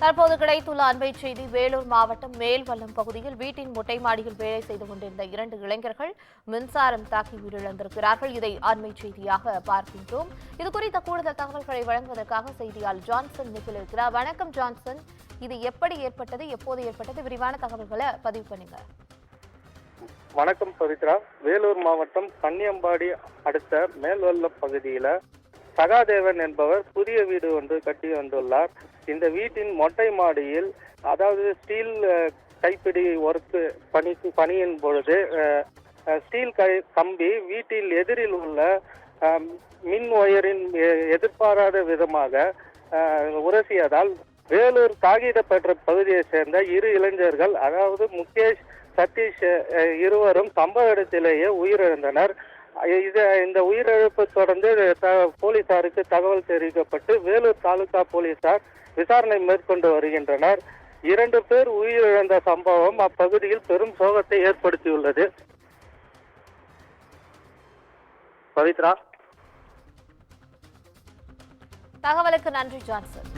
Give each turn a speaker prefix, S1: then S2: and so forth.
S1: தற்போது கிடைத்துள்ள அண்மை செய்தி. வேலூர் மாவட்டம் மேல்வல்லம் பகுதியில் வீட்டின் மொட்டை மாடியில் வேலை செய்து கொண்டிருந்த 2 இளைஞர்கள் மின்சாரம் தாக்கி உயிரிழந்திருக்கிறார்கள். இதை அண்மை செய்தியாக பார்க்கின்றோம். இது குறித்த கூடுதல் தகவல்களை வழங்குவதற்காக செய்தியாளர் ஜான்சன் நிப்பில் இருக்கிறார். வணக்கம் ஜான்சன், இது எப்படி ஏற்பட்டது, எப்போது ஏற்பட்டது, விரிவான தகவல்களை பதிவு பண்ணுங்க.
S2: வணக்கம் பவித்ரா. வேலூர் மாவட்டம் கன்னியம்பாடி அடுத்த மேல்வல்லம் பகுதியில சகாதேவன் என்பவர் புதிய வீடு ஒன்று கட்டி வந்துள்ளார். இந்த வீட்டின் மொட்டை மாடியில், அதாவது ஸ்டீல் கைப்பிடி ஒர்க்கு பணியின் பொழுது ஸ்டீல் கம்பி வீட்டில் எதிரில் உள்ள மின் ஒயரின் எதிர்பாராத விதமாக உரசியதால் வேலூர் காகிதப்பற்ற பகுதியை சேர்ந்த 2 இளைஞர்கள், அதாவது முகேஷ், சதீஷ் இருவரும் சம்பவ இடத்திலேயே உயிரிழந்தனர். இந்த உயிரிழப்பு தொடர்ந்து போலீசாருக்கு தகவல் தெரிவிக்கப்பட்டு வேலூர் தாலுகா போலீசார் விசாரணை மேற்கொண்டு வருகின்றனர். 2 பேர் உயிரிழந்த சம்பவம் அப்பகுதியில் பெரும் சோகத்தை ஏற்படுத்தியுள்ளது. பவித்ரா,
S1: தகவலுக்கு நன்றி ஜான்சன்.